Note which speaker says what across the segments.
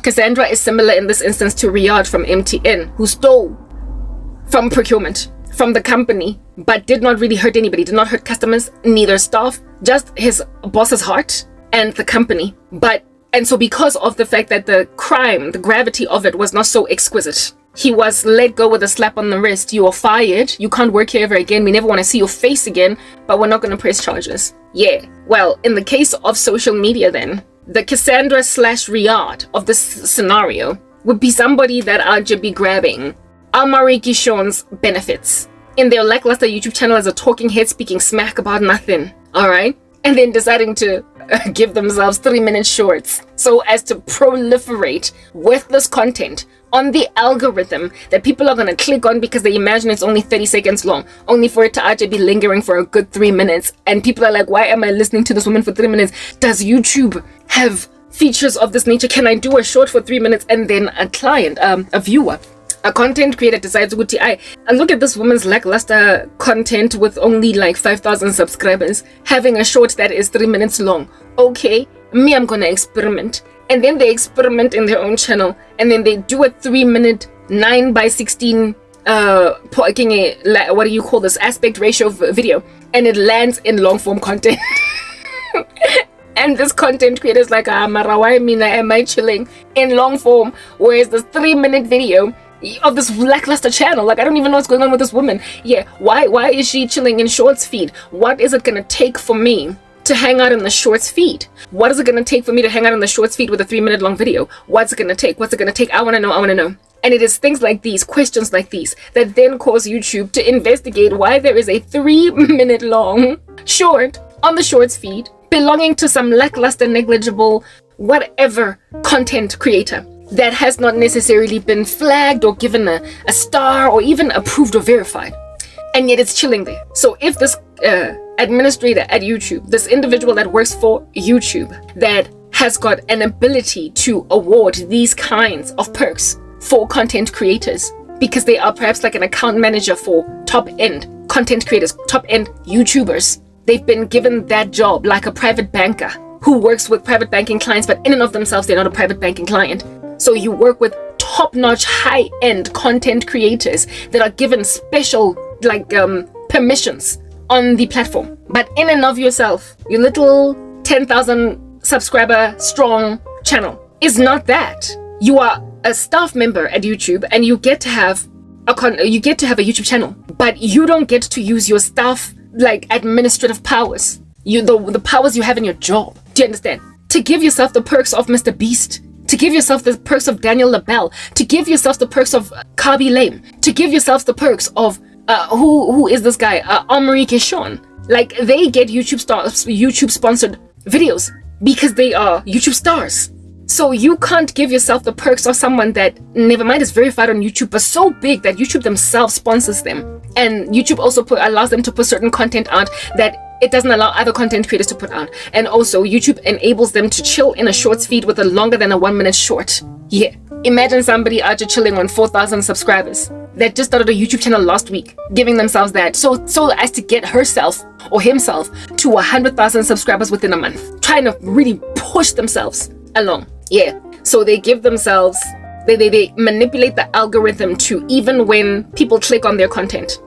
Speaker 1: Cassandra is similar in this instance to Riyadh from MTN, who stole from procurement, from the company, but did not really hurt anybody, did not hurt customers, neither staff, just his boss's heart and the company. And so because of the fact that the crime, the gravity of it was not so exquisite, he was let go with a slap on the wrist. You are fired. You can't work here ever again. We never want to see your face again, but we're not going to press charges. Yeah. Well, in the case of social media then, the Cassandra / Riyadh of this scenario would be somebody that are just be grabbing Amari Kishon's benefits in their lackluster YouTube channel as a talking head speaking smack about nothing. All right. And then deciding to give themselves 3-minute shorts so as to proliferate worthless content on the algorithm that people are going to click on because they imagine it's only 30 seconds long, only for it to actually be lingering for a good 3 minutes. And people are like, why am I listening to this woman for 3 minutes? Does YouTube have features of this nature? Can I do a short for 3 minutes? And then a client, a viewer, a content creator decides, I look at this woman's lackluster content with only like 5,000 subscribers, having a short that is 3 minutes long. Okay, I'm gonna experiment. And then they experiment in their own channel, and then they do a 3-minute 9:16 what do you call this, aspect ratio video, and it lands in long form content. And this content creator is like, Mara, why am I chilling in long form, whereas this 3-minute video of this lackluster channel, like I don't even know what's going on with this woman. Yeah, why is she chilling in shorts feed? What is it gonna take for me to hang out in the shorts feed? What is it gonna take for me to hang out in the shorts feed with a 3-minute long video? What's it gonna take? I wanna know. And it is things like these, questions like these, that then cause YouTube to investigate why there is a 3-minute long short on the shorts feed belonging to some lackluster, negligible, whatever content creator that has not necessarily been flagged or given a star or even approved or verified. And yet it's chilling there. So if this administrator at YouTube, this individual that works for YouTube, that has got an ability to award these kinds of perks for content creators, because they are perhaps like an account manager for top-end content creators, top-end YouTubers, they've been given that job like a private banker who works with private banking clients, but in and of themselves, they're not a private banking client. So you work with top-notch, high-end content creators that are given special permissions on the platform. But in and of yourself, your little 10,000 subscriber strong channel is not that. You are a staff member at YouTube, and you get to have a YouTube channel, but you don't get to use your staff administrative powers. The powers you have in your job. Do you understand? To give yourself the perks of Mr. Beast, to give yourself the perks of Daniel LaBelle, to give yourself the perks of Kabi Lame, to give yourself the perks of who is this guy? Amari Kishon. Like, they get YouTube sponsored videos because they are YouTube stars. So you can't give yourself the perks of someone that, never mind, is verified on YouTube, but so big that YouTube themselves sponsors them. And YouTube also allows them to put certain content out that it doesn't allow other content creators to put out. And also YouTube enables them to chill in a shorts feed with a longer than a 1-minute short. Yeah. Imagine somebody out here chilling on 4,000 subscribers that just started a YouTube channel last week, giving themselves that so as to get herself or himself to 100,000 subscribers within a month, trying to really push themselves along. Yeah. So they give themselves, they manipulate the algorithm to, even when people click on their content,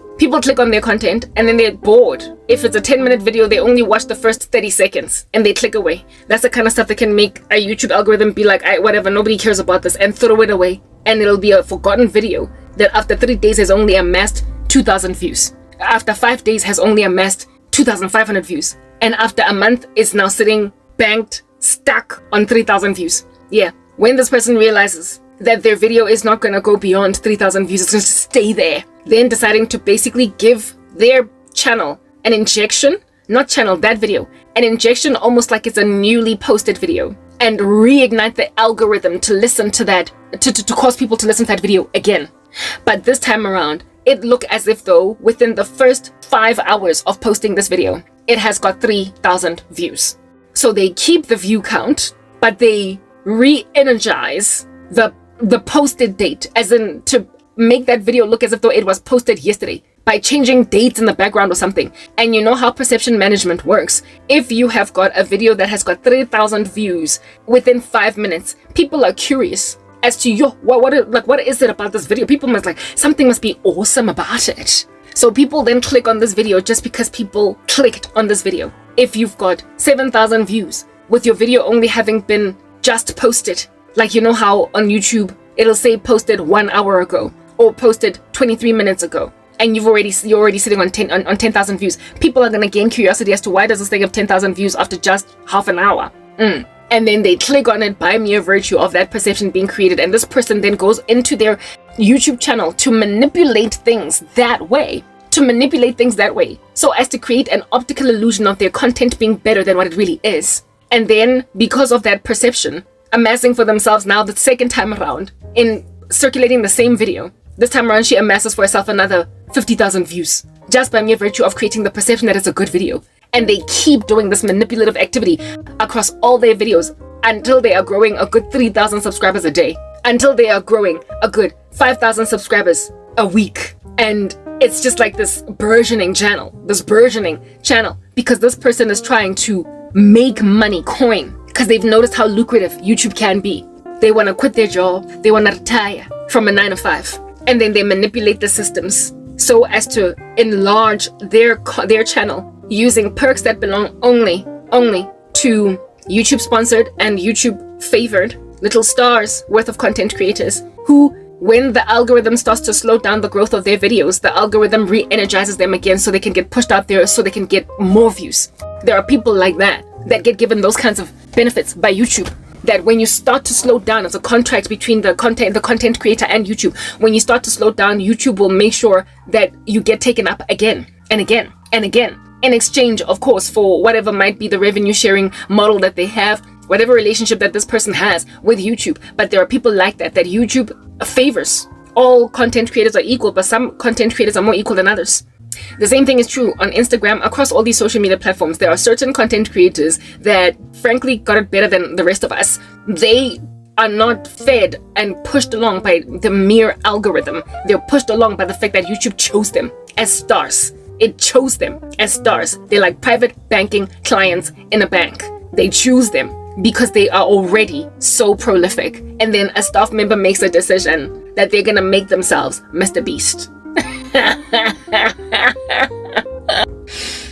Speaker 1: and then they're bored. If it's a 10-minute video, they only watch the first 30 seconds and they click away. That's the kind of stuff that can make a YouTube algorithm be like, whatever, nobody cares about this, and throw it away. And it'll be a forgotten video that after 3 days has only amassed 2,000 views. After 5 days has only amassed 2,500 views. And after a month is now sitting banked, stuck on 3,000 views. Yeah. When this person realizes that their video is not going to go beyond 3,000 views, it's going to stay there, then deciding to basically give their channel an injection, an injection almost like it's a newly posted video, and reignite the algorithm to listen to that, to cause people to listen to that video again. But this time around, it looked as if though within the first 5 hours of posting this video, it has got 3,000 views. So they keep the view count, but they re-energize the posted date, as in to make that video look as if though it was posted yesterday. by changing dates in the background or something. And you know how perception management works. If you have got a video that has got 3,000 views within 5 minutes, people are curious as to what is it about this video? People must something must be awesome about it. So people then click on this video just because people clicked on this video. If you've got 7,000 views with your video only having been just posted, like you know how on YouTube it'll say posted 1 hour ago or posted 23 minutes ago, and you're already sitting on 10,000 views, people are gonna gain curiosity as to why does this thing have 10,000 views after just half an hour. And then they click on it by mere virtue of that perception being created, and this person then goes into their YouTube channel to manipulate things that way, so as to create an optical illusion of their content being better than what it really is. And then because of that perception, amassing for themselves now the second time around in circulating the same video, this time around she amasses for herself another 50,000 views just by mere virtue of creating the perception that it's a good video. And they keep doing this manipulative activity across all their videos until they are growing a good 3,000 subscribers a day, until they are growing a good 5,000 subscribers a week. And it's just like this burgeoning channel, because this person is trying to make money, coin, because they've noticed how lucrative YouTube can be. They want to quit their job, they want to retire from a 9 to 5, and then they manipulate the systems so as to enlarge their channel using perks that belong only to YouTube sponsored and YouTube favored little stars worth of content creators who, when the algorithm starts to slow down the growth of their videos, the algorithm re-energizes them again so they can get pushed out there, so they can get more views. There are people like that get given those kinds of benefits by YouTube, that when you start to slow down, it's a contract between the content creator and YouTube. When you start to slow down, YouTube will make sure that you get taken up again and again and again, in exchange, of course, for whatever might be the revenue sharing model that they have, whatever relationship that this person has with YouTube. But there are people like that YouTube favors. All content creators are equal, but some content creators are more equal than others. The same thing is true on Instagram. Across all these social media platforms, there are certain content creators that frankly got it better than the rest of us. They are not fed and pushed along by the mere algorithm. They're pushed along by the fact that YouTube chose them as stars. It chose them as stars. They're like private banking clients in a bank. They choose them because they are already so prolific. And then a staff member makes a decision that they're gonna make themselves Mr. Beast.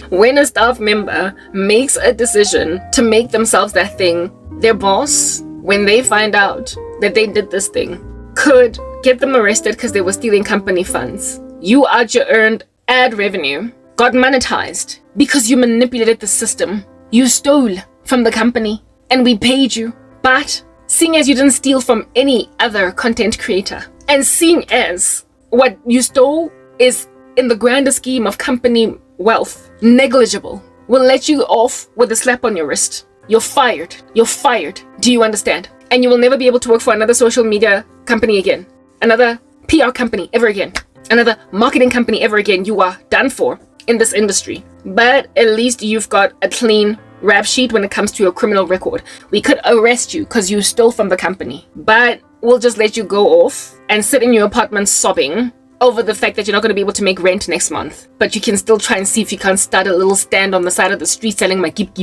Speaker 1: When a staff member makes a decision to make themselves that thing, their boss, when they find out that they did this thing, could get them arrested because they were stealing company funds. You earned ad revenue got monetized because you manipulated the system. You stole from the company and we paid you. But seeing as you didn't steal from any other content creator, and seeing as what you stole is, in the grander scheme of company wealth, negligible, we'll let you off with a slap on your wrist. You're fired. You're fired. Do you understand? And you will never be able to work for another social media company again, another PR company ever again, another marketing company ever again. You are done for in this industry. But at least you've got a clean rap sheet when it comes to your criminal record. We could arrest you because you stole from the company, but we'll just let you go off and sit in your apartment sobbing over the fact that you're not going to be able to make rent next month. But you can still try and see if you can't start a little stand on the side of the street selling my geep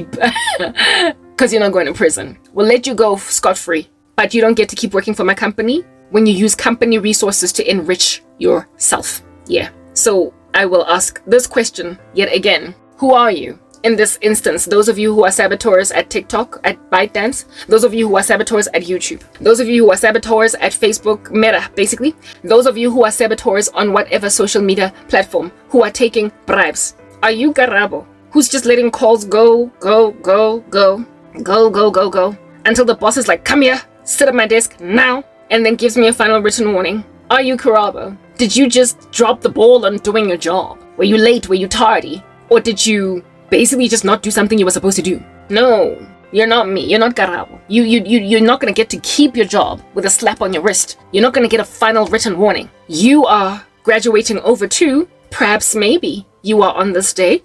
Speaker 1: because you're not going to prison. We'll let you go scot-free, but you don't get to keep working for my company when you use company resources to enrich yourself. Yeah. So I will ask this question yet again. Who are you? In this instance, those of you who are saboteurs at TikTok, at ByteDance, those of you who are saboteurs at YouTube, those of you who are saboteurs at Facebook, Meta, basically, those of you who are saboteurs on whatever social media platform, who are taking bribes. Are you Karabo, who's just letting calls go, until the boss is like, come here, sit at my desk now, and then gives me a final written warning? Are you Karabo? Did you just drop the ball on doing your job? Were you late? Were you tardy? Or did you basically just not do something you were supposed to do? No, you're not me. You're not Karabo. You're not going to get to keep your job with a slap on your wrist. You're not going to get a final written warning. You are graduating over to, perhaps maybe, you are on this day,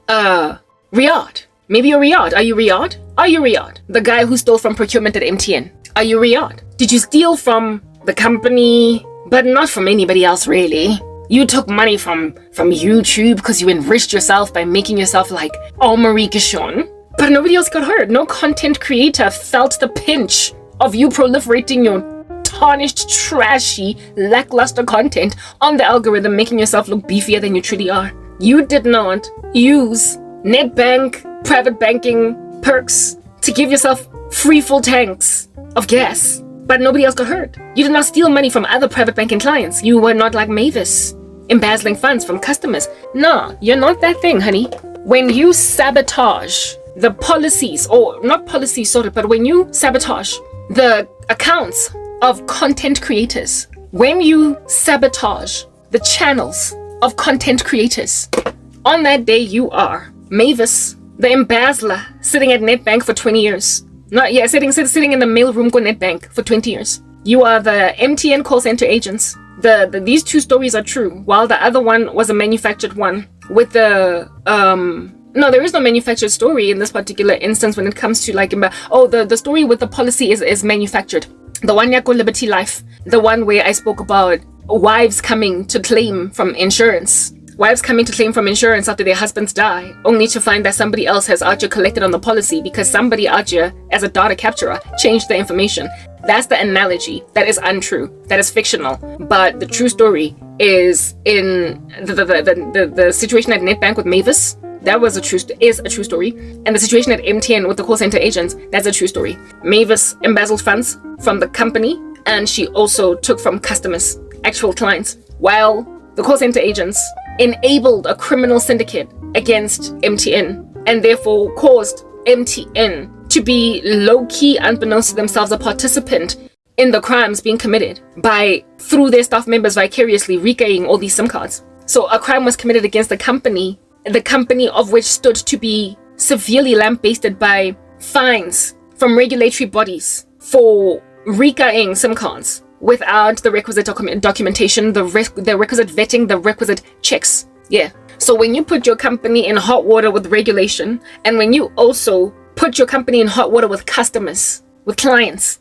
Speaker 1: Riyadh. Maybe you're Riyadh. Are you Riyadh? Are you Riyadh? The guy who stole from procurement at MTN. Are you Riyadh? Did you steal from the company, but not from anybody else really? You took money from YouTube because you enriched yourself by making yourself like Marie Gishon. But nobody else got hurt. No content creator felt the pinch of you proliferating your tarnished, trashy, lackluster content on the algorithm, making yourself look beefier than you truly are. You did not use Nedbank private banking perks to give yourself free full tanks of gas, but nobody else got hurt. You did not steal money from other private banking clients. You were not like Mavis, embezzling funds from customers. No, you're not that thing, honey. When you sabotage the policies, or not policies sort of, but when you sabotage the accounts of content creators, when you sabotage the channels of content creators, on that day you are Mavis, the embezzler, sitting at Nedbank for 20 years. Sitting in the mailroom for Nedbank for 20 years. You are the MTN call center agents. These two stories are true, while the other one was a manufactured one with the no, there is no manufactured story in this particular instance when it comes to like the story with the policy is manufactured. The one Yako Liberty Life, the one where I spoke about wives coming to claim from insurance. Wives coming to claim from insurance after their husbands die, only to find that somebody else has out here collected on the policy because somebody out here, as a data capturer, changed the information. That's the analogy. That is untrue. That is fictional. But the true story is in the situation at Nedbank with Mavis. That is a true story. And the situation at MTN with the call center agents, that's a true story. Mavis embezzled funds from the company, and she also took from customers, actual clients, while the call center agents enabled a criminal syndicate against MTN and therefore caused MTN to be low-key, unbeknownst to themselves, a participant in the crimes being committed through their staff members vicariously regaing all these SIM cards. So a crime was committed against the company of which stood to be severely lambasted by fines from regulatory bodies for regaing SIM cards without the requisite documentation, the requisite vetting, the requisite checks. Yeah. So when you put your company in hot water with regulation, and when you also put your company in hot water with customers, with clients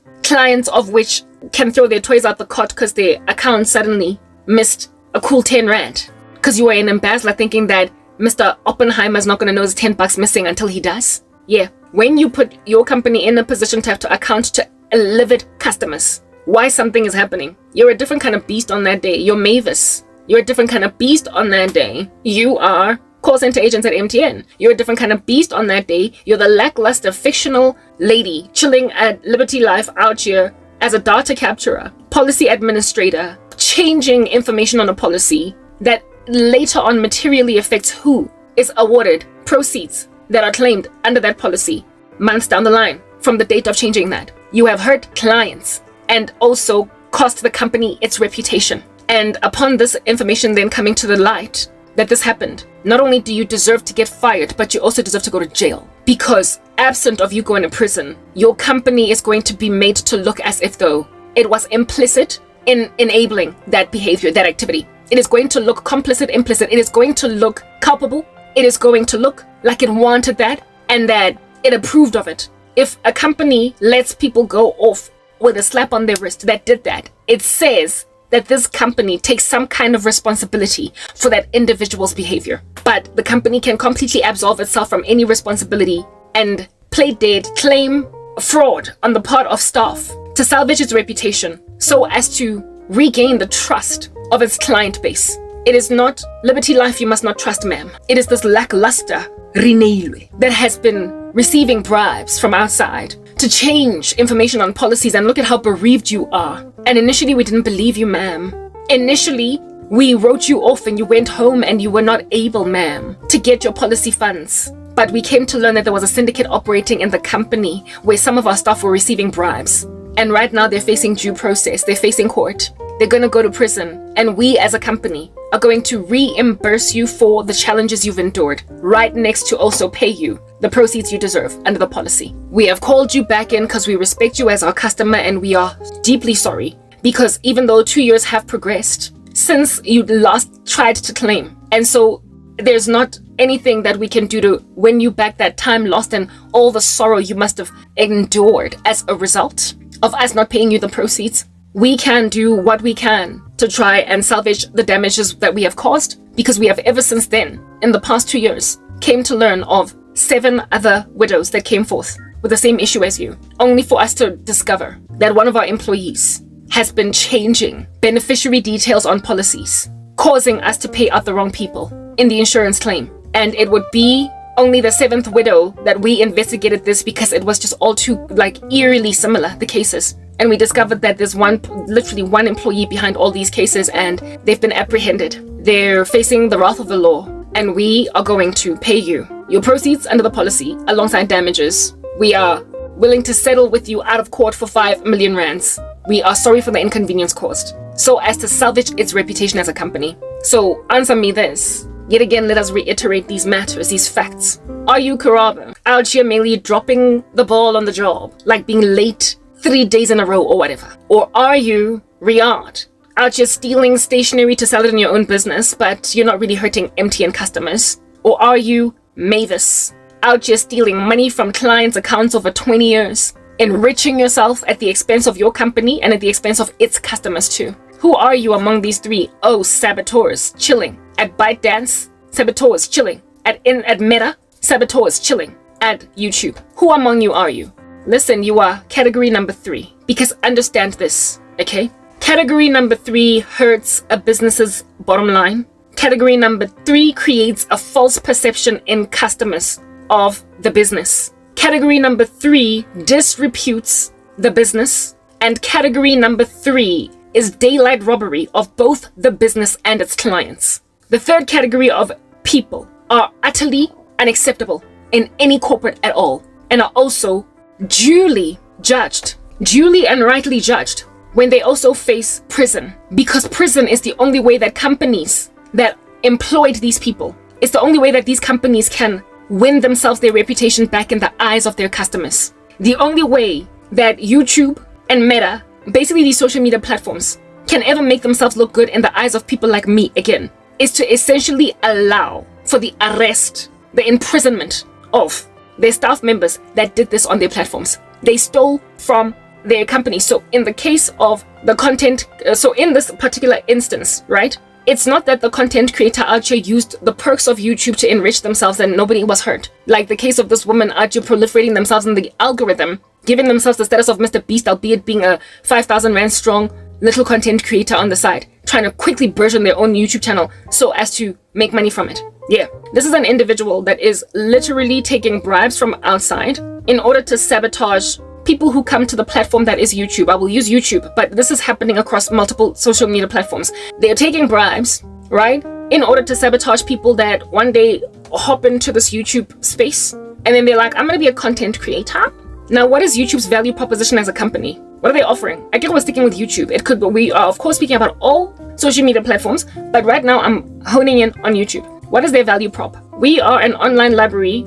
Speaker 1: of which can throw their toys out the cot because their account suddenly missed a cool 10 rand, because you were an embezzler thinking that Mr. Oppenheimer's not going to know there's $10 missing until he does. Yeah. When you put your company in a position to have to account to livid customers, why something is happening. You're a different kind of beast on that day. You're Mavis. You're a different kind of beast on that day. You are call center agents at MTN. You're a different kind of beast on that day. You're the lackluster fictional lady chilling at Liberty Life out here as a data capturer, policy administrator, changing information on a policy that later on materially affects who is awarded proceeds that are claimed under that policy months down the line from the date of changing that. You have hurt clients and also cost the company its reputation. And upon this information then coming to the light that this happened, not only do you deserve to get fired, but you also deserve to go to jail. Because absent of you going to prison, your company is going to be made to look as if though it was implicit in enabling that behavior, that activity. It is going to look complicit, implicit. It is going to look culpable. It is going to look like it wanted that and that it approved of it. If a company lets people go off with a slap on their wrist that did that, it says that this company takes some kind of responsibility for that individual's behavior. But the company can completely absolve itself from any responsibility and play dead, claim fraud on the part of staff to salvage its reputation so as to regain the trust of its client base. It is not Liberty Life you must not trust, ma'am. It is this lackluster Rinelwe that has been receiving bribes from outside to change information on policies, and look at how bereaved you are. And initially we didn't believe you, ma'am. Initially we wrote you off and you went home and you were not able, ma'am, to get your policy funds. But we came to learn that there was a syndicate operating in the company where some of our staff were receiving bribes. And right now they're facing due process, they're facing court. They're going to go to prison, and we as a company are going to reimburse you for the challenges you've endured, right next to also pay you the proceeds you deserve under the policy. We have called you back in because we respect you as our customer, and we are deeply sorry because even though 2 years have progressed since you last tried to claim, and so there's not anything that we can do to win you back that time lost and all the sorrow you must have endured as a result of us not paying you the proceeds. We can do what we can to try and salvage the damages that we have caused, because we have ever since then, in the past 2 years, came to learn of 7 other widows that came forth with the same issue as you, only for us to discover that one of our employees has been changing beneficiary details on policies, causing us to pay out the wrong people in the insurance claim. And it would be only the 7th widow that we investigated this, because it was just all too eerily similar, the cases. And we discovered that there's literally one employee behind all these cases, and they've been apprehended. They're facing the wrath of the law, and we are going to pay you your proceeds under the policy alongside damages. We are willing to settle with you out of court for 5 million rands. We are sorry for the inconvenience caused, so as to salvage its reputation as a company. So answer me this. Yet again, let us reiterate these matters, these facts. Are you, Karabo, out here merely dropping the ball on the job, like being late 3 days in a row or whatever? Or are you, Riyadh, out here stealing stationery to sell it in your own business, but you're not really hurting MTN customers? Or are you, Mavis, out here stealing money from clients' accounts over 20 years, enriching yourself at the expense of your company and at the expense of its customers too? Who are you among these 3? Oh, saboteurs, chilling. At ByteDance, saboteurs, chilling. At Meta, saboteurs, chilling. At YouTube. Who among you are you? Listen, you are category number 3. Because understand this, okay? Category number 3 hurts a business's bottom line. Category number 3 creates a false perception in customers of the business. Category number 3 disreputes the business. And category number 3 is daylight robbery of both the business and its clients. The 3rd category of people are utterly unacceptable in any corporate at all, and are also duly and rightly judged when they also face prison, because prison is the only way that companies that employed these people, it's the only way that these companies can win themselves their reputation back in the eyes of their customers. The only way that YouTube and Meta, basically these social media platforms, can ever make themselves look good in the eyes of people like me again, is to essentially allow for the arrest, the imprisonment of their staff members that did this on their platforms. They stole from their company. So in the case of the content, so in this particular instance, right, it's not that the content creator out here used the perks of YouTube to enrich themselves and nobody was hurt. Like the case of this woman out here proliferating themselves in the algorithm, giving themselves the status of Mr. Beast, albeit being a 5,000 rand strong little content creator on the side, trying to quickly burgeon their own YouTube channel so as to make money from it. Yeah, this is an individual that is literally taking bribes from outside in order to sabotage people who come to the platform that is YouTube. I will use YouTube, but this is happening across multiple social media platforms. They're taking bribes, right, in order to sabotage people that one day hop into this YouTube space, and then they're like, I'm gonna be a content creator. Now, what is YouTube's value proposition as a company? What are they offering? I get we're sticking with YouTube. It could, we are of course speaking about all social media platforms, but right now I'm honing in on YouTube. What is their value prop? We are an online library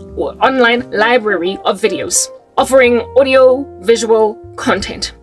Speaker 1: of videos offering audio visual content.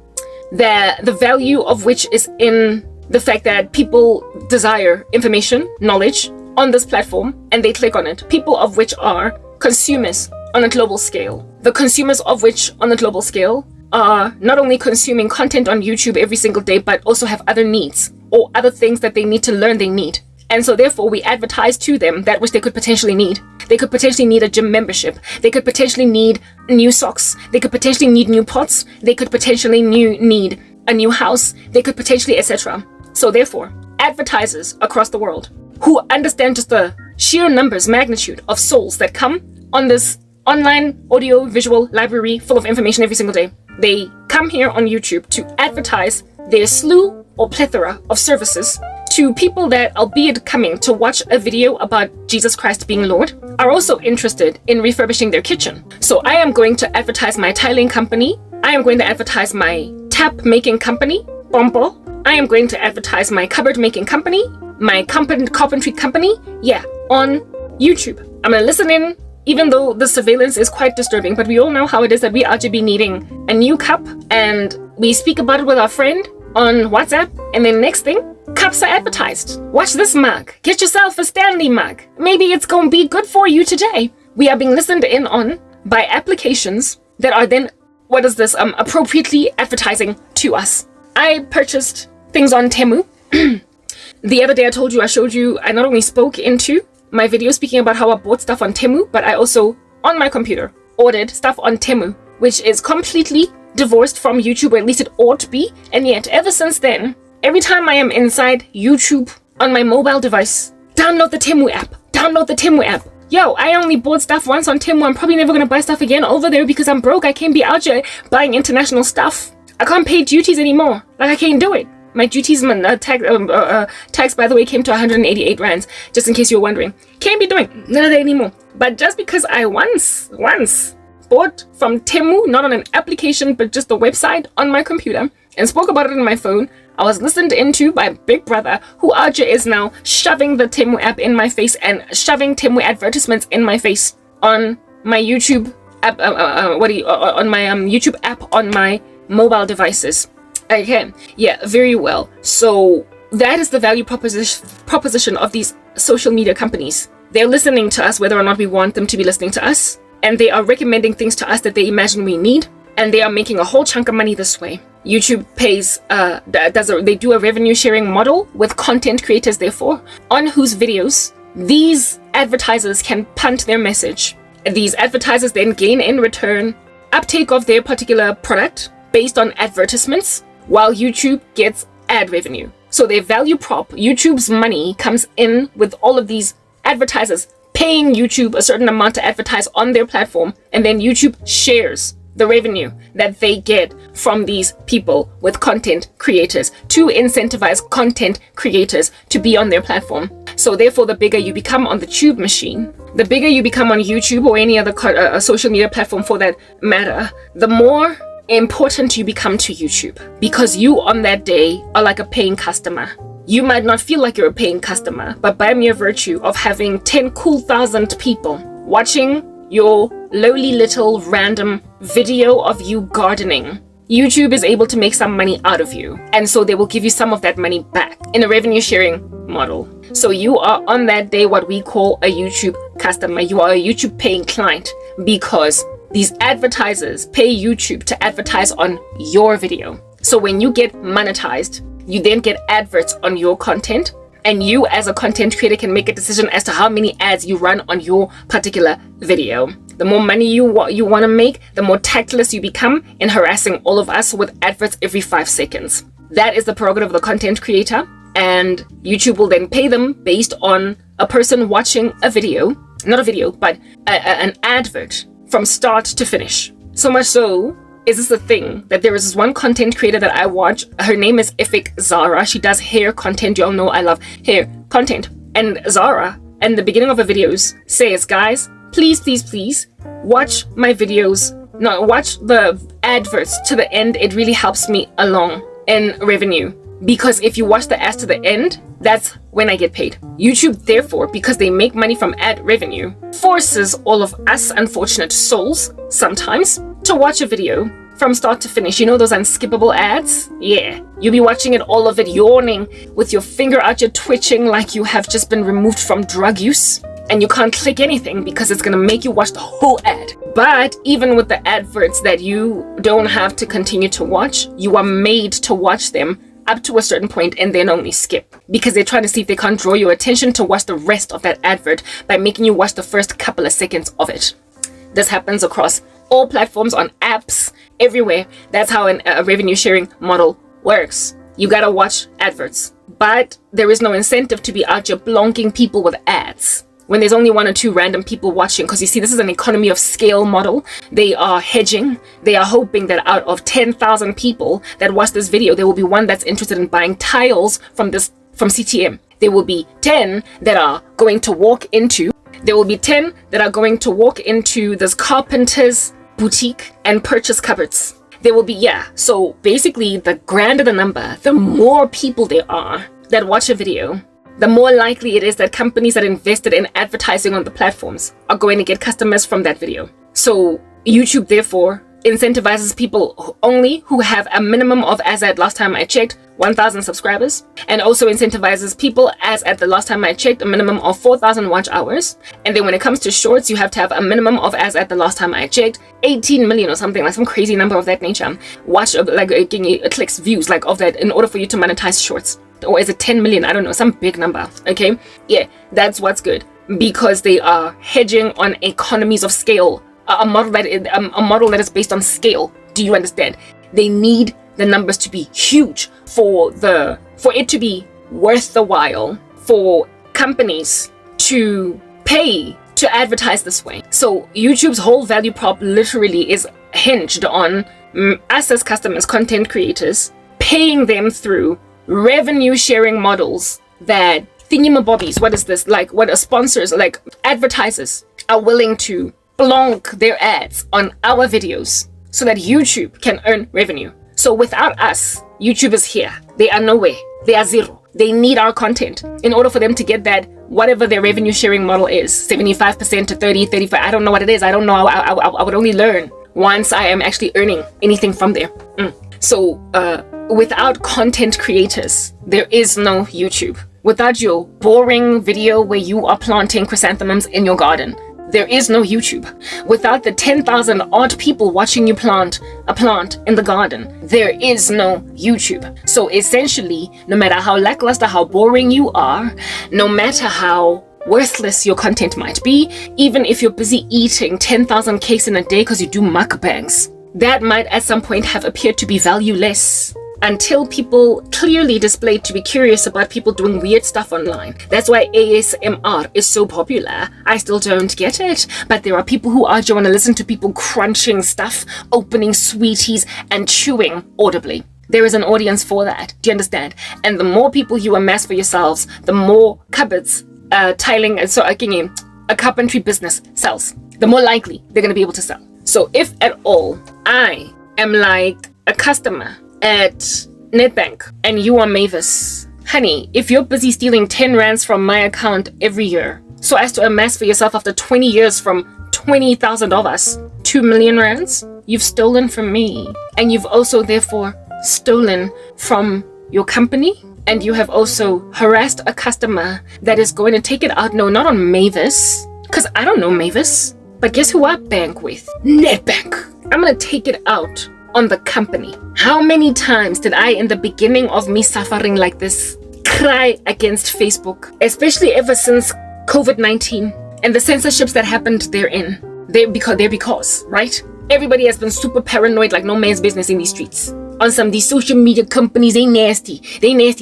Speaker 1: The value of which is in the fact that people desire information, knowledge on this platform, and they click on it. People of which are consumers on a global scale. The consumers of which on a global scale are not only consuming content on YouTube every single day, but also have other needs or other things that they need to learn they need. And so therefore we advertise to them that which they could potentially need. They could potentially need a gym membership. They could potentially need new socks. They could potentially need new pots. They could potentially need a new house. They could potentially, etc. So therefore, advertisers across the world who understand just the sheer numbers, magnitude of souls that come on this online audio visual library full of information every single day, they come here on YouTube to advertise their slew or plethora of services to people that, albeit coming to watch a video about Jesus Christ being Lord, are also interested in refurbishing their kitchen. So I am going to advertise my tiling company. I am going to advertise my tap making company, Bombo. I am going to advertise my cupboard making company, my carpentry company, yeah, on YouTube. I'm going to listen in, even though the surveillance is quite disturbing, but we all know how it is that we ought to be needing a new cup, and we speak about it with our friend on WhatsApp, and then next thing, cups are advertised. Watch this mug. Get yourself a Stanley mug. Maybe it's gonna be good for you today. We are being listened in on by applications that are then, appropriately advertising to us. I purchased things on Temu, The other day I showed you, I not only spoke into my video speaking about how I bought stuff on Temu, but I also, on my computer, ordered stuff on Temu, which is completely divorced from YouTube, or at least it ought to be. And yet, ever since then, every time I am inside YouTube on my mobile device, download the Temu app. Download the Temu app. Yo, I only bought stuff once on Temu. I'm probably never going to buy stuff again over there because I'm broke. I can't be out here buying international stuff. I can't pay duties anymore. Like, I can't do it. My duties tax, by the way, came to 188 rands, just in case you're wondering. Can't be doing none of that anymore. But just because I once bought from Temu, not on an application, but just the website on my computer, and spoke about it on my phone, I was listened into by Big Brother, who out here is now shoving the Temu app in my face and shoving Temu advertisements in my face on my YouTube app, on my YouTube app on my mobile devices. Okay, yeah, very well. So that is the value proposition of these social media companies. They're listening to us whether or not we want them to be listening to us, and they are recommending things to us that they imagine we need, and they are making a whole chunk of money this way. YouTube pays, they do a revenue sharing model with content creators, therefore, on whose videos these advertisers can punt their message. These advertisers then gain in return uptake of their particular product based on advertisements, while YouTube gets ad revenue. So their value prop, YouTube's money, comes in with all of these advertisers paying YouTube a certain amount to advertise on their platform, and then YouTube shares the revenue that they get from these people with content creators to incentivize content creators to be on their platform. So therefore, the bigger you become on the tube machine, the bigger you become on YouTube or any other social media platform for that matter, the more important you become to YouTube, because you on that day are like a paying customer. You might not feel like you're a paying customer, but by mere virtue of having 10 cool thousand people watching your lowly little random video of you gardening, YouTube is able to make some money out of you, and so they will give you some of that money back in a revenue sharing model. So you are on that day what we call a YouTube customer. You are a YouTube paying client, because these advertisers pay YouTube to advertise on your video. So when you get monetized, you then get adverts on your content, and you as a content creator can make a decision as to how many ads you run on your particular video. The more money you want to make, the more tactless you become in harassing all of us with adverts every 5 seconds. That is the prerogative of the content creator, and YouTube will then pay them based on a person watching a video, not a video, but an advert from start to finish. So much so is this the thing that there is this one content creator that I watch. Her name is Ifik Zara. She does hair content. You all know I love hair content. And Zara, in the beginning of her videos, says, guys, please watch my videos. No, watch the adverts to the end. It really helps me along in revenue. Because if you watch the ads to the end, that's when I get paid. YouTube, therefore, because they make money from ad revenue, forces all of us unfortunate souls sometimes to watch a video from start to finish. You know those unskippable ads? Yeah. You'll be watching it, all of it, yawning with your finger out, you're twitching like you have just been removed from drug use. And you can't click anything because it's going to make you watch the whole ad. But even with the adverts that you don't have to continue to watch, you are made to watch them up to a certain point and then only skip, because they're trying to see if they can't draw your attention to watch the rest of that advert by making you watch the first couple of seconds of it. This happens across all platforms, on apps, everywhere. That's how a revenue sharing model works. You gotta watch adverts, but there is no incentive to be out here blonking people with ads when there's only 1 or 2 random people watching, because you see, this is an economy of scale model. They are hedging. They are hoping that out of 10,000 people that watch this video, there will be one that's interested in buying tiles from CTM. There will be 10 that are going to walk into this carpenter's boutique and purchase cupboards. There will be, so basically, the grander the number, the more people there are that watch a video, the more likely it is that companies that invested in advertising on the platforms are going to get customers from that video. So YouTube, therefore, incentivizes people only who have a minimum of, as at last time I checked, 1,000 subscribers, and also incentivizes people, as at the last time I checked, a minimum of 4,000 watch hours. And then when it comes to shorts, you have to have a minimum of, as at the last time I checked, 18 million or something, like some crazy number of that nature. Watch, like, clicks, views, like of that, in order for you to monetize shorts. or is it 10 million? I don't know, some big number. Okay, yeah, that's what's good, because they are hedging on economies of scale, a model that is based on scale. Do you understand? They need the numbers to be huge for it to be worth the while for companies to pay to advertise this way. So YouTube's whole value prop literally is hinged on us as customers, content creators, paying them through revenue sharing models that thingamabobbies, what is this, like what are sponsors, like advertisers are willing to plonk their ads on our videos so that YouTube can earn revenue. So without us, YouTube is here. They are nowhere. They are zero. They need our content in order for them to get that, whatever their revenue sharing model is, 75% to 30, 35. I don't know what it is. I don't know. I would only learn once I am actually earning anything from there. So without content creators, there is no YouTube. Without your boring video where you are planting chrysanthemums in your garden, there is no YouTube. Without the 10,000 odd people watching you plant a plant in the garden, there is no YouTube. So essentially, no matter how lackluster, how boring you are, no matter how worthless your content might be, even if you're busy eating 10,000 cakes in a day because you do mukbangs, that might at some point have appeared to be valueless, until people clearly displayed to be curious about people doing weird stuff online. That's why ASMR is so popular. I still don't get it, but there are people who actually want to listen to people crunching stuff, opening sweeties, and chewing audibly. There is an audience for that. Do you understand? And the more people you amass for yourselves, the more cupboards, tiling, and so a carpentry business sells, the more likely they're going to be able to sell. So if at all I am like a customer at Nedbank and you are Mavis, honey, if you're busy stealing 10 rands from my account every year so as to amass for yourself after 20 years from 20,000 of us 2 million rands, you've stolen from me, and you've also therefore stolen from your company, and you have also harassed a customer that is going to take it out, no, not on Mavis, because I don't know Mavis, but guess who I bank with? Nedbank. I'm going to take it out on the company. How many times did I, in the beginning of me suffering like this, cry against Facebook, especially ever since COVID-19 and the censorships that happened therein? Because, right? Everybody has been super paranoid like no man's business in these streets. On some of these social media companies, they nasty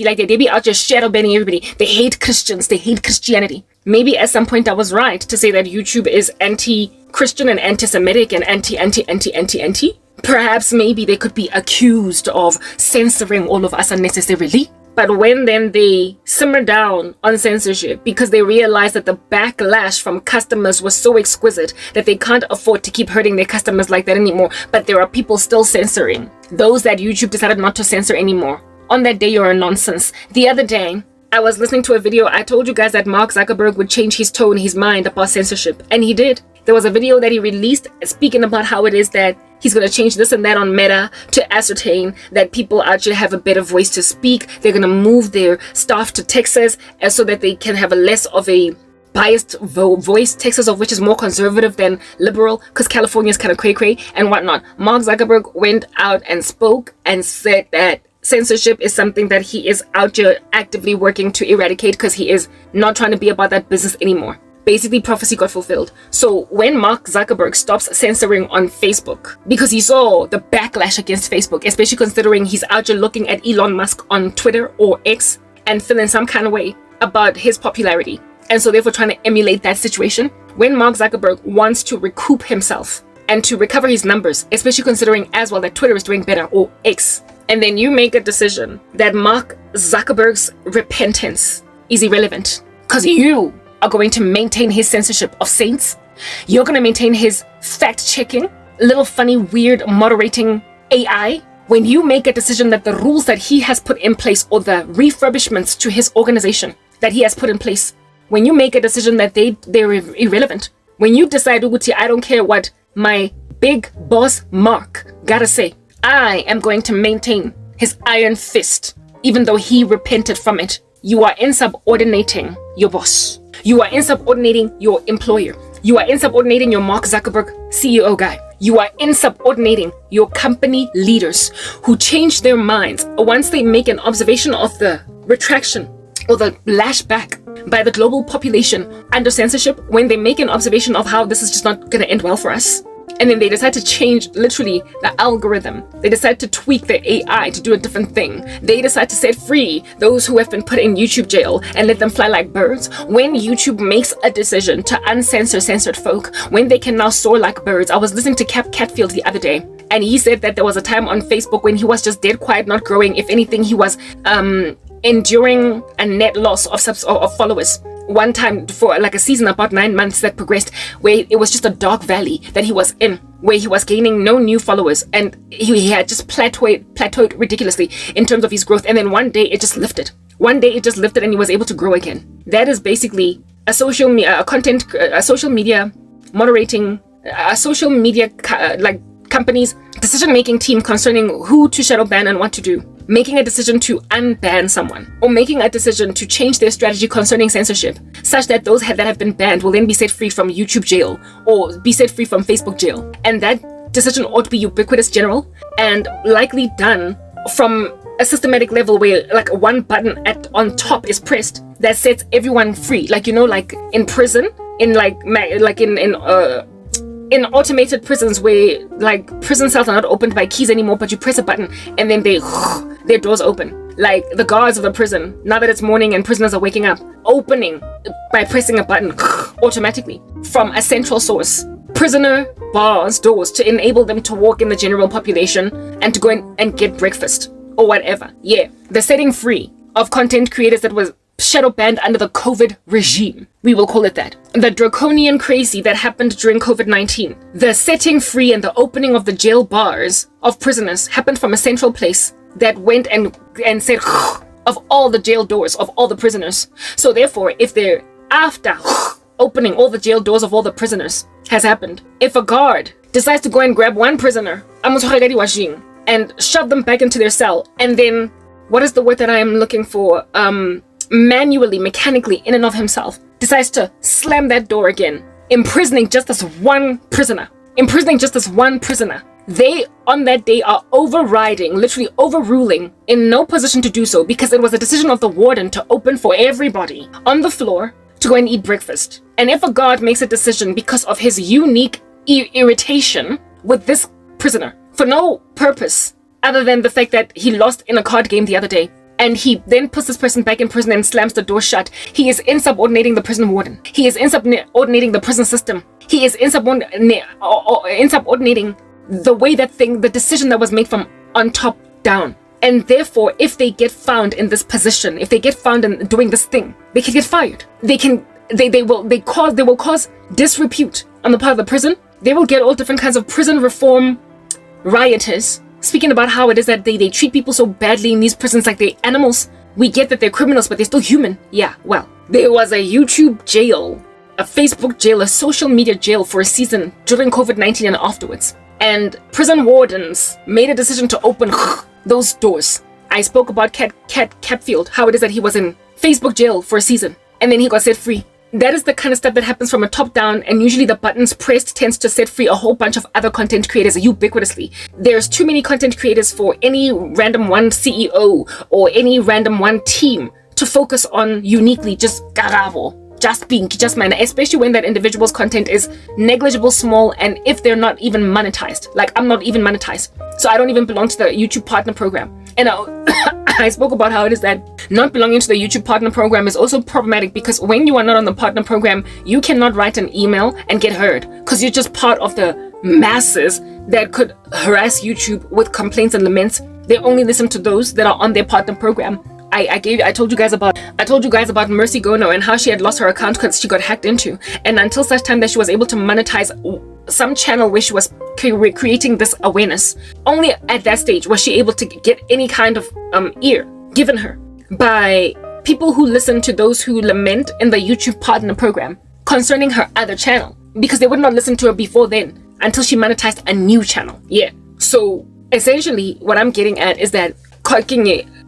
Speaker 1: like that. They be out just shadow banning everybody. They hate Christians. They hate Christianity. Maybe at some point I was right to say that YouTube is anti-Christian and anti-Semitic and anti. Perhaps maybe they could be accused of censoring all of us unnecessarily. But when then they simmer down on censorship because they realize that the backlash from customers was so exquisite that they can't afford to keep hurting their customers like that anymore, but there are people still censoring those that YouTube decided not to censor anymore. On that day, you're a nonsense. The other day, I was listening to a video. I told you guys that Mark Zuckerberg would change his tone, his mind about censorship, and he did. There was a video that he released speaking about how it is that he's going to change this and that on Meta to ascertain that people actually have a better voice to speak. They're going to move their staff to Texas so that they can have a less of a biased voice. Texas, of which is more conservative than liberal, because California is kind of cray-cray and whatnot. Mark Zuckerberg went out and spoke and said that censorship is something that he is out here actively working to eradicate because he is not trying to be about that business anymore. Basically, prophecy got fulfilled. So when Mark Zuckerberg stops censoring on Facebook, because he saw the backlash against Facebook, especially considering he's out here looking at Elon Musk on Twitter or X and feeling some kind of way about his popularity, and so therefore trying to emulate that situation, when Mark Zuckerberg wants to recoup himself and to recover his numbers, especially considering as well that Twitter is doing better, or X, and then you make a decision that Mark Zuckerberg's repentance is irrelevant because you are going to maintain his censorship of saints. You're going to maintain his fact-checking, little funny, weird, moderating AI. When you make a decision that the rules that he has put in place or the refurbishments to his organization that he has put in place, when you make a decision that they're irrelevant, when you decide, Uguti, I don't care what my big boss Mark gotta say, I am going to maintain his iron fist, even though he repented from it. You are insubordinating your boss. You are insubordinating your employer. You are insubordinating your Mark Zuckerberg CEO guy. You are insubordinating your company leaders who change their minds once they make an observation of the retraction or the lashback by the global population under censorship when they make an observation of how this is just not going to end well for us. And then they decide to change literally the algorithm. They decide to tweak the AI to do a different thing. They decide to set free those who have been put in YouTube jail and let them fly like birds. When YouTube makes a decision to uncensor censored folk, when they can now soar like birds. I was listening to Cap Catfield the other day, and he said that there was a time on Facebook when he was just dead quiet, not growing. If anything, he was enduring a net loss of followers. One time for like a season, about 9 months that progressed, where it was just a dark valley that he was in, where he was gaining no new followers, and he had just plateaued ridiculously in terms of his growth. And then one day it just lifted. One day it just lifted, and he was able to grow again. That is basically a social media moderating, a social media like company's decision-making team concerning who to shadow ban and what to do. Making a decision to unban someone, or making a decision to change their strategy concerning censorship, such that those that have been banned will then be set free from YouTube jail or be set free from Facebook jail. And that decision ought to be ubiquitous, general, and likely done from a systematic level where like one button on top is pressed that sets everyone free. Like, you know, like in prison, in in automated prisons where like prison cells are not opened by keys anymore, but you press a button and then their doors open. Like the guards of the prison, now that it's morning and prisoners are waking up, opening by pressing a button automatically from a central source. Prisoner bars doors to enable them to walk in the general population and to go in and get breakfast or whatever. Yeah, the setting free of content creators that was shadow banned under the COVID regime. We will call it that. The draconian crazy that happened during COVID-19. The setting free and the opening of the jail bars of prisoners happened from a central place that went and said of all the jail doors of all the prisoners. So therefore, if they're after opening all the jail doors of all the prisoners has happened, if a guard decides to go and grab one prisoner and shove them back into their cell, and then what is the word that I am looking for? Manually, mechanically, in and of himself, decides to slam that door again, imprisoning just this one prisoner. They, on that day, are overriding, literally overruling, in no position to do so, because it was a decision of the warden to open for everybody on the floor to go and eat breakfast. And if a guard makes a decision because of his unique irritation with this prisoner, for no purpose other than the fact that he lost in a card game the other day, and he then puts this person back in prison and slams the door shut, he is insubordinating the prison warden. He is insubordinating the prison system. He is insubordinating the way the decision that was made from on top down. And therefore, if they get found in this position, if they get found in doing this thing, they can get fired. They will cause disrepute on the part of the prison. They will get all different kinds of prison reform rioters speaking about how it is that they treat people so badly in these prisons like they're animals. We get that they're criminals, but they're still human. Yeah, well, there was a YouTube jail, a Facebook jail, a social media jail for a season during COVID-19 and afterwards. And prison wardens made a decision to open those doors. I spoke about Capfield, how it is that he was in Facebook jail for a season, and then he got set free. That is the kind of stuff that happens from a top down, and usually the buttons pressed tends to set free a whole bunch of other content creators ubiquitously. There's too many content creators for any random one CEO or any random one team to focus on uniquely just Karabo, just mine, especially when that individual's content is negligible, small, and if they're not even monetized. Like, I'm not even monetized, so I don't even belong to the YouTube partner program. And I spoke about how it is that not belonging to the YouTube partner program is also problematic, because when you are not on the partner program, you cannot write an email and get heard, because you're just part of the masses that could harass YouTube with complaints and laments. They only listen to those that are on their partner program. I told you guys about Mercy Gono and how she had lost her account because she got hacked into, and until such time that she was able to monetize some channel where she was creating this awareness, only at that stage was she able to get any kind of ear given her by people who listen to those who lament in the YouTube partner program concerning her other channel, because they would not listen to her before then until she monetized a new channel. Yeah, so essentially what I'm getting at is that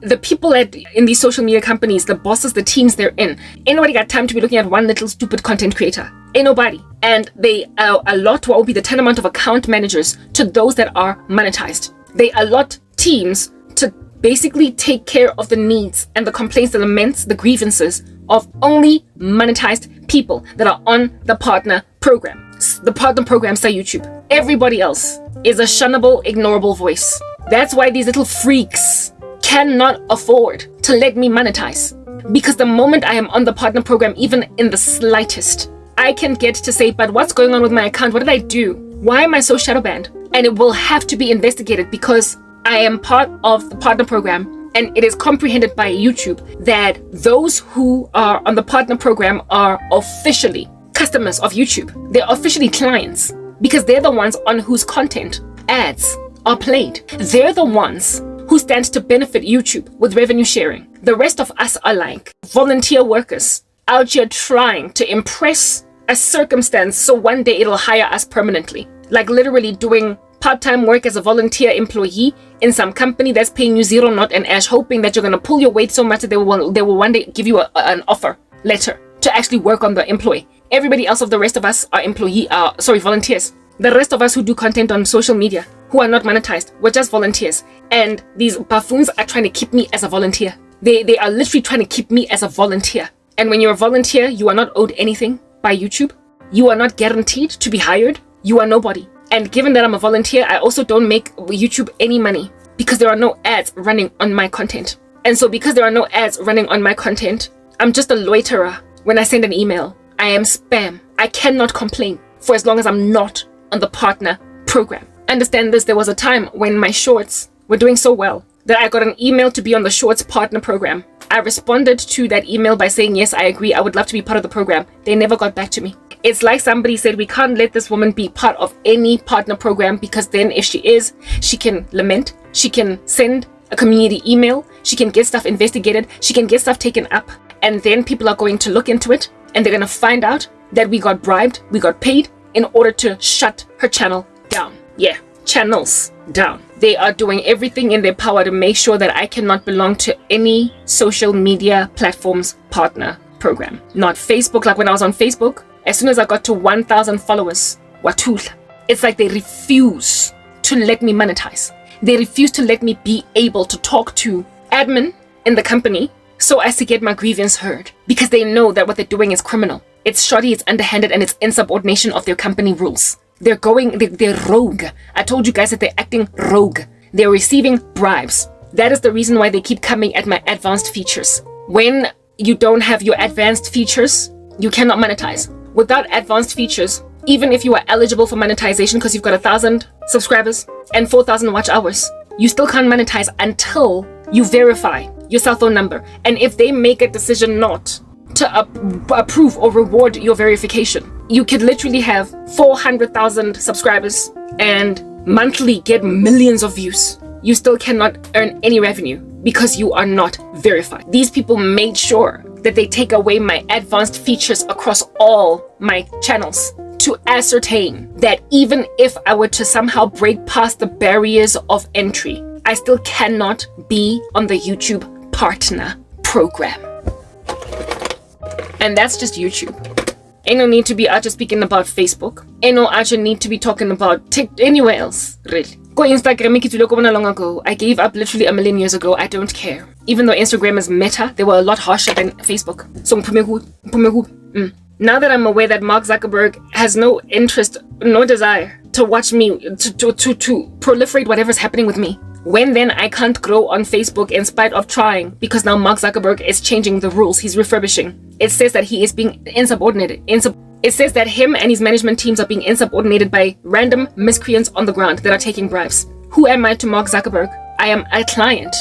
Speaker 1: the people in these social media companies, the bosses, the teams they're in, ain't nobody got time to be looking at one little stupid content creator. Ain't nobody. And they allot what will be the tantamount of account managers to those that are monetized. They allot teams to basically take care of the needs and the complaints, the laments, the grievances of only monetized people that are on the partner program. The partner programs say YouTube. Everybody else is a shunnable, ignorable voice. That's why these little freaks cannot afford to let me monetize. Because the moment I am on the partner program, even in the slightest, I can get to say, but what's going on with my account? What did I do? Why am I so shadow banned? And it will have to be investigated because I am part of the partner program, and it is comprehended by YouTube that those who are on the partner program are officially customers of YouTube. They're officially clients because they're the ones on whose content ads are played. They're the ones who stand to benefit YouTube with revenue sharing. The rest of us are like volunteer workers out here trying to impress a circumstance so one day it'll hire us permanently. Like literally doing part-time work as a volunteer employee in some company that's paying you zero not an ash, hoping that you're going to pull your weight so much that they will one day give you an offer letter to actually work on the employee. Everybody else of the rest of us are volunteers. The rest of us who do content on social media, who are not monetized, we're just volunteers. And these buffoons are trying to keep me as a volunteer. They are literally trying to keep me as a volunteer. And when you're a volunteer, you are not owed anything by YouTube. You are not guaranteed to be hired. You are nobody. And given that I'm a volunteer, I also don't make YouTube any money because there are no ads running on my content. And so because there are no ads running on my content, I'm just a loiterer. When I send an email, I am spam. I cannot complain for as long as I'm not on the partner program. Understand this, there was a time when my shorts were doing so well that I got an email to be on the shorts partner program. I responded to that email by saying, yes, I agree. I would love to be part of the program. They never got back to me. It's like somebody said, we can't let this woman be part of any partner program because then if she is, she can lament, she can send a community email, she can get stuff investigated, she can get stuff taken up, and then people are going to look into it and they're going to find out that we got bribed, we got paid in order to shut her channel down. Yeah, channels down. They are doing everything in their power to make sure that I cannot belong to any social media platform's partner program. Not Facebook. Like when I was on Facebook, as soon as I got to 1,000 followers, watula, it's like they refuse to let me monetize. They refuse to let me be able to talk to admin in the company so as to get my grievance heard because they know that what they're doing is criminal. It's shoddy, it's underhanded, and it's insubordination of their company rules. They're rogue. I told you guys that they're acting rogue. They're receiving bribes. That is the reason why they keep coming at my advanced features. When you don't have your advanced features, you cannot monetize. Without advanced features, even if you are eligible for monetization because you've got 1,000 subscribers and 4,000 watch hours, you still can't monetize until you verify your cell phone number. And if they make a decision not to approve or reward your verification, you could literally have 400,000 subscribers and monthly get millions of views. You still cannot earn any revenue because you are not verified. These people made sure that they take away my advanced features across all my channels to ascertain that even if I were to somehow break past the barriers of entry, I still cannot be on the YouTube partner program. And that's just YouTube. Ain't no need to be out just speaking about Facebook. Ain't no actually need to be talking about anywhere else, really. Go Instagram, it look long ago. I gave up literally 1 million years ago. I don't care. Even though Instagram is meta, they were a lot harsher than Facebook. So now that I'm aware that Mark Zuckerberg has no interest, no desire to watch me, to proliferate whatever's happening with me, when then I can't grow on Facebook in spite of trying because now Mark Zuckerberg is changing the rules. He's refurbishing. It says that he is being insubordinated. It says that him and his management teams are being insubordinated by random miscreants on the ground that are taking bribes. Who am I to Mark Zuckerberg? I am a client,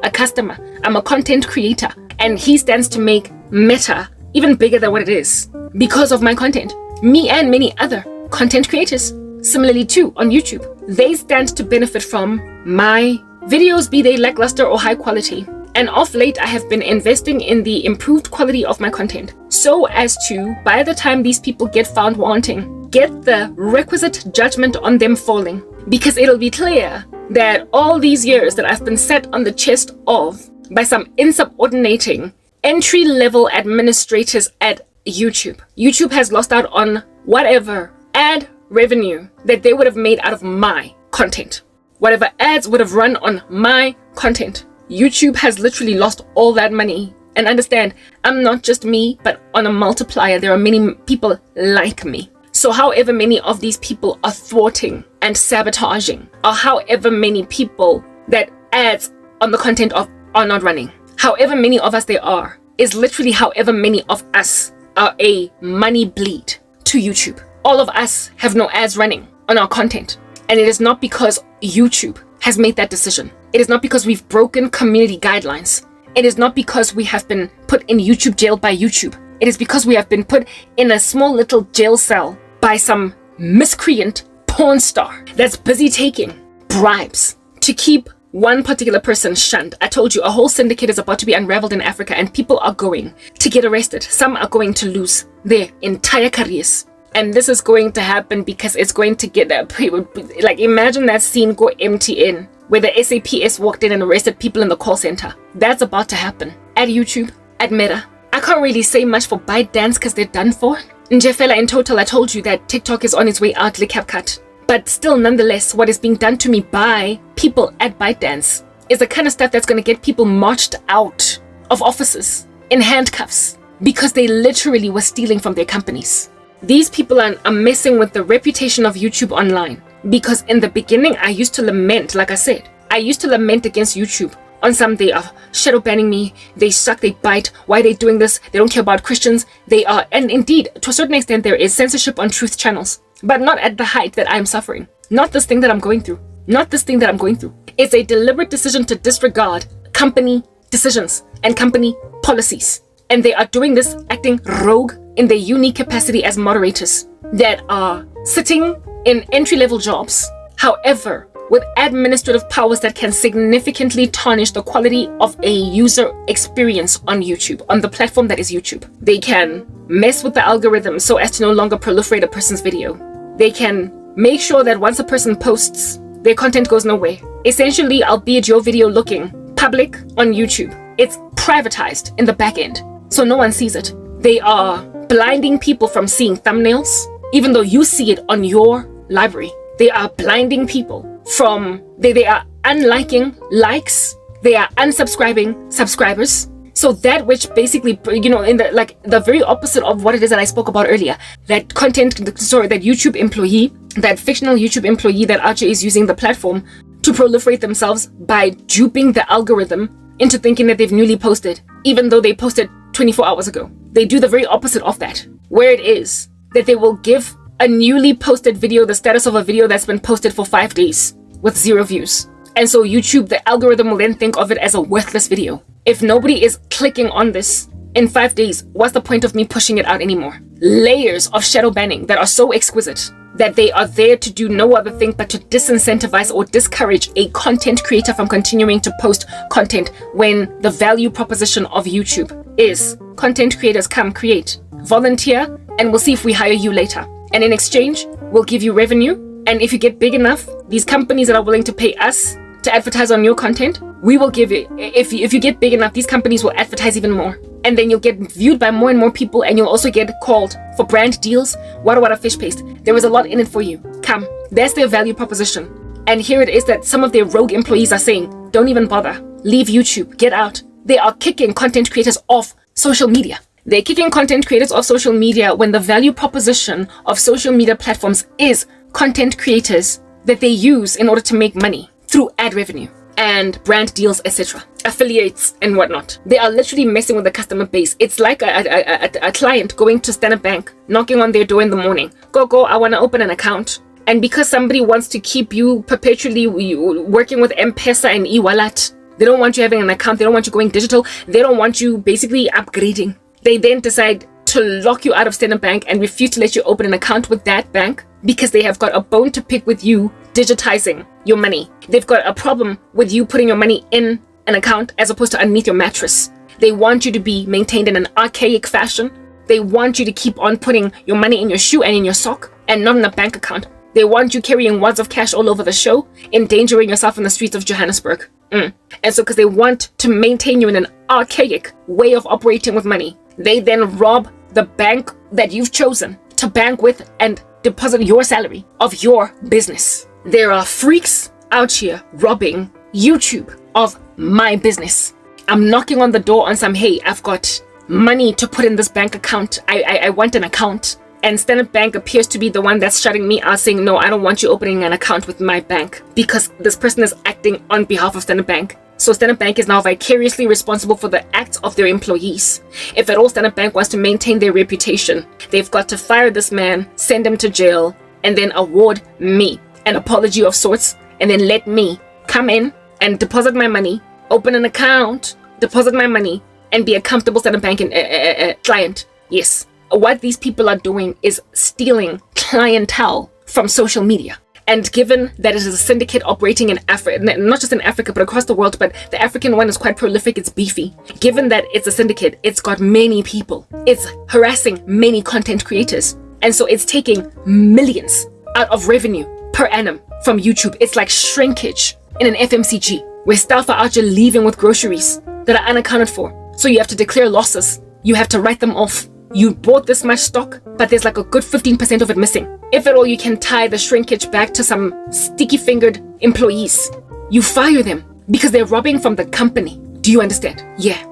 Speaker 1: a customer. I'm a content creator. And he stands to make Meta even bigger than what it is because of my content. Me and many other content creators, similarly too, on YouTube. They stand to benefit from my videos, be they lackluster or high quality. And of late, I have been investing in the improved quality of my content so as to, by the time these people get found wanting, get the requisite judgment on them falling. Because it'll be clear that all these years that I've been set on the chest of by some insubordinating entry-level administrators at YouTube. YouTube has lost out on whatever ad revenue that they would have made out of my content. Whatever ads would have run on my content. YouTube has literally lost all that money. And understand, I'm not just me, but on a multiplier, there are many people like me. So however many of these people are thwarting and sabotaging, or however many people that ads on the content of are not running, however many of us there are, is literally however many of us are a money bleed to YouTube. All of us have no ads running on our content. And it is not because YouTube has made that decision. It is not because we've broken community guidelines. It is not because we have been put in YouTube jail by YouTube. It is because we have been put in a small little jail cell by some miscreant porn star that's busy taking bribes to keep one particular person shunned. I told you, a whole syndicate is about to be unraveled in Africa, and people are going to get arrested. Some are going to lose their entire careers. And this is going to happen because it's going to get like, imagine that scene go MTN where the SAPS walked in and arrested people in the call center. That's about to happen at YouTube, at Meta. I can't really say much for ByteDance because they're done for. Njefela, in total, I told you that TikTok is on its way out, CapCut. But still, nonetheless, what is being done to me by people at ByteDance is the kind of stuff that's going to get people marched out of offices in handcuffs because they literally were stealing from their companies. These people are messing with the reputation of YouTube online. Because in the beginning, I used to lament, like I said, I used to lament against YouTube on some day of shadow banning me. They suck, they bite. Why are they doing this? They don't care about Christians. They are, and indeed, to a certain extent, there is censorship on truth channels, but not at the height that I'm suffering. Not this thing that I'm going through. Not this thing that I'm going through. It's a deliberate decision to disregard company decisions and company policies. And they are doing this acting rogue in their unique capacity as moderators that are sitting in entry-level jobs, however, with administrative powers that can significantly tarnish the quality of a user experience on YouTube, on the platform that is YouTube. They can mess with the algorithm so as to no longer proliferate a person's video. They can make sure that once a person posts, their content goes nowhere. Essentially, albeit your video looking public on YouTube, it's privatized in the back end, so no one sees it. They are blinding people from seeing thumbnails, even though you see it on your library. They are blinding people from, they are unliking likes, they are unsubscribing subscribers. So that which basically, you know, in the, like, the very opposite of what it is that I spoke about earlier, that that YouTube employee, that fictional YouTube employee that Archer is using the platform to proliferate themselves by duping the algorithm into thinking that they've newly posted, even though they posted 24 hours ago. They do the very opposite of that, where it is that they will give a newly posted video the status of a video that's been posted for 5 days with 0 views. And so YouTube, the algorithm will then think of it as a worthless video. If nobody is clicking on this in 5 days, what's the point of me pushing it out anymore? Layers of shadow banning that are so exquisite that they are there to do no other thing but to disincentivize or discourage a content creator from continuing to post content when the value proposition of YouTube is content creators come create, volunteer, and we'll see if we hire you later. And in exchange, we'll give you revenue. And if you get big enough, these companies that are willing to pay us to advertise on your content, we will give it. If you get big enough, these companies will advertise even more. And then you'll get viewed by more and more people, and you'll also get called for brand deals. Wada fish paste. There is a lot in it for you. Come. That's their value proposition. And here it is that some of their rogue employees are saying, don't even bother. Leave YouTube. Get out. They are kicking content creators off social media. They're kicking content creators off social media when the value proposition of social media platforms is content creators that they use in order to make money through ad revenue and brand deals, etc., affiliates and whatnot. They are literally messing with the customer base. It's like a client going to Standard Bank, knocking on their door in the morning. Go, I want to open an account. And because somebody wants to keep you perpetually working with M-Pesa and e-wallet, they don't want you having an account. They don't want you going digital. They don't want you basically upgrading. They then decide to lock you out of Standard Bank and refuse to let you open an account with that bank because they have got a bone to pick with you digitizing your money. They've got a problem with you putting your money in an account as opposed to underneath your mattress. They want you to be maintained in an archaic fashion. They want you to keep on putting your money in your shoe and in your sock and not in a bank account. They want you carrying wads of cash all over the show, endangering yourself in the streets of Johannesburg. And so because they want to maintain you in an archaic way of operating with money, they then rob the bank that you've chosen to bank with and deposit your salary of your business. There are freaks out here robbing YouTube of my business. I'm knocking on the door on some, hey, I've got money to put in this bank account. I want an account. And Standard Bank appears to be the one that's shutting me out, saying, no, I don't want you opening an account with my bank, because this person is acting on behalf of Standard Bank. So Standard Bank is now vicariously responsible for the acts of their employees. If at all Standard Bank wants to maintain their reputation, they've got to fire this man, send him to jail, and then award me an apology of sorts, and then let me come in and deposit my money, open an account, deposit my money, and be a comfortable Standard Bank client. Yes. What these people are doing is stealing clientele from social media. And given that it is a syndicate operating in Africa, not just in Africa, but across the world, but the African one is quite prolific, it's beefy. Given that it's a syndicate, it's got many people. It's harassing many content creators. And so it's taking millions out of revenue per annum from YouTube. It's like shrinkage in an FMCG, where staff are out here leaving with groceries that are unaccounted for. So you have to declare losses. You have to write them off. You bought this much stock, but there's like a good 15% of it missing. If at all you can tie the shrinkage back to some sticky-fingered employees, you fire them because they're robbing from the company. Do you understand? Yeah.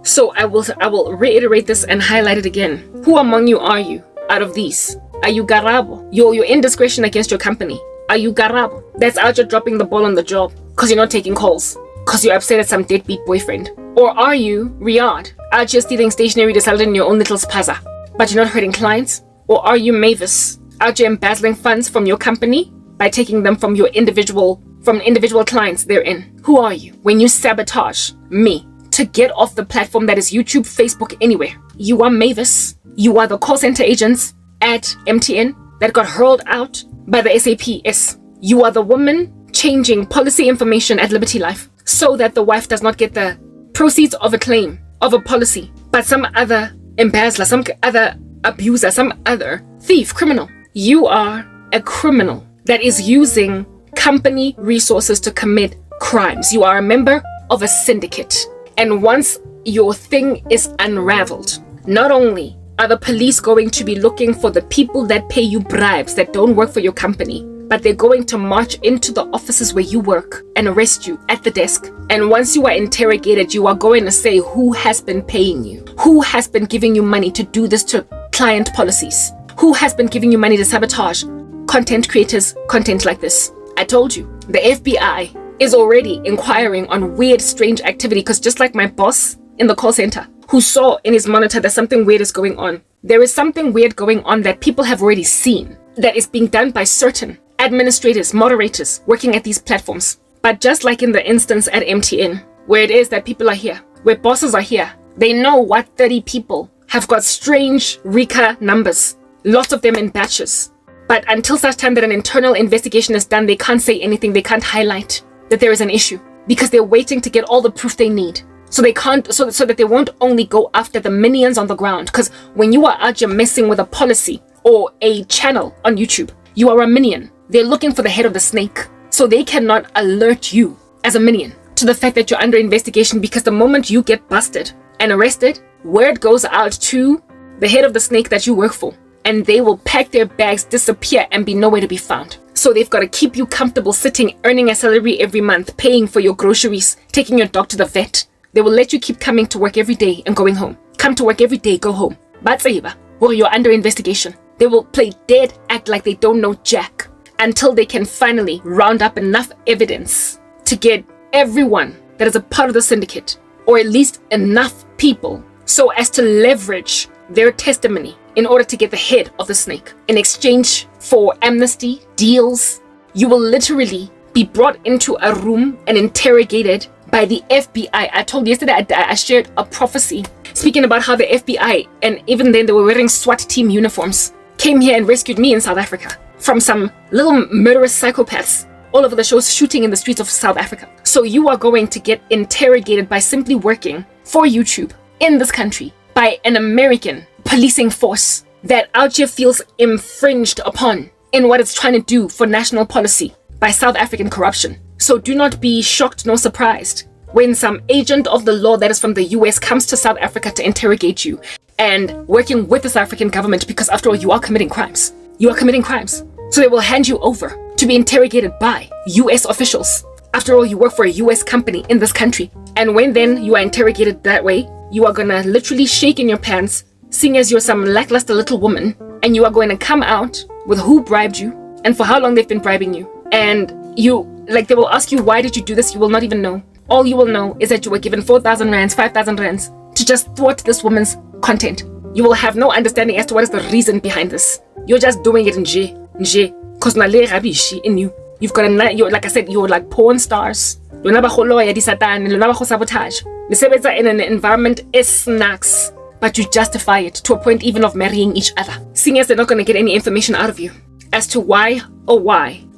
Speaker 1: So I will reiterate this and highlight it again. Who among you are you out of these? Are you Karabo? Your indiscretion against your company. Are you Karabo? That's out you're dropping the ball on the job because you're not taking calls, because you're upset at some deadbeat boyfriend. Or are you Riyadh, out here stealing stationery to sell it in your own little spaza, but you're not hurting clients? Or are you Mavis, out here embezzling funds from your company by taking them from individual clients therein? Who are you when you sabotage me to get off the platform that is YouTube, Facebook, anywhere? You are Mavis. You are the call center agents at MTN that got hurled out by the SAPS. You are the woman changing policy information at Liberty Life so that the wife does not get the proceeds of a claim, of a policy, but some other embezzler, some other abuser, some other thief, criminal. You are a criminal that is using company resources to commit crimes. You are a member of a syndicate. And once your thing is unraveled, not only are the police going to be looking for the people that pay you bribes that don't work for your company, but they're going to march into the offices where you work and arrest you at the desk. And once you are interrogated, you are going to say who has been paying you, who has been giving you money to do this to client policies, who has been giving you money to sabotage content creators' content like this. I told you, the FBI is already inquiring on weird, strange activity, because just like my boss in the call center who saw in his monitor that something weird is going on, there is something weird going on that people have already seen that is being done by certain administrators, moderators working at these platforms. But just like in the instance at MTN, where it is that people are here, where bosses are here, they know what 30 people have got strange Rika numbers, lots of them in batches. But until such time that an internal investigation is done, they can't say anything, they can't highlight that there is an issue, because they're waiting to get all the proof they need. So they can't, so that they won't only go after the minions on the ground. Because when you are out here messing with a policy or a channel on YouTube, you are a minion. They're looking for the head of the snake. So they cannot alert you as a minion to the fact that you're under investigation, because the moment you get busted and arrested, word goes out to the head of the snake that you work for, and they will pack their bags, disappear, and be nowhere to be found. So they've got to keep you comfortable sitting, earning a salary every month, paying for your groceries, taking your dog to the vet. They will let you keep coming to work every day and going home. Come to work every day, go home. But you're under investigation. They will play dead, act like they don't know jack, until they can finally round up enough evidence to get everyone that is a part of the syndicate, or at least enough people, so as to leverage their testimony in order to get the head of the snake. In exchange for amnesty, deals, you will literally be brought into a room and interrogated by the FBI. I told you yesterday, I shared a prophecy speaking about how the FBI, and even then they were wearing SWAT team uniforms, came here and rescued me in South Africa from some little murderous psychopaths all over the shows shooting in the streets of South Africa. So you are going to get interrogated by simply working for YouTube in this country by an American policing force that out here feels infringed upon in what it's trying to do for national policy by South African corruption. So do not be shocked nor surprised when some agent of the law that is from the US comes to South Africa to interrogate you, and working with the South African government, because after all, you are committing crimes. You are committing crimes. So they will hand you over to be interrogated by US officials After all, you work for a US company in this country. And when then you are interrogated that way, you are gonna literally shake in your pants, seeing as you're some lackluster little woman, and you are going to come out with who bribed you and for how long they've been bribing you. And they will ask you, why did you do this? You will not even know. All you will know is that you were given 4,000 rands, 5,000 rands to just thwart this woman's content. You will have no understanding as to what is the reason behind this. You're just doing it nje, cause nale rabishi in you. You've got you're, like I said, you're like porn stars. Lona ba go loya di satan, lona ba go sabotage. Mesebetsa in an environment is snacks, but you justify it to a point even of marrying each other. Seeing as they're not going to get any information out of you as to why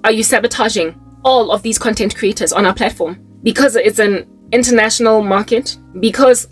Speaker 1: are you sabotaging all of these content creators on our platform? Because it's an international market, because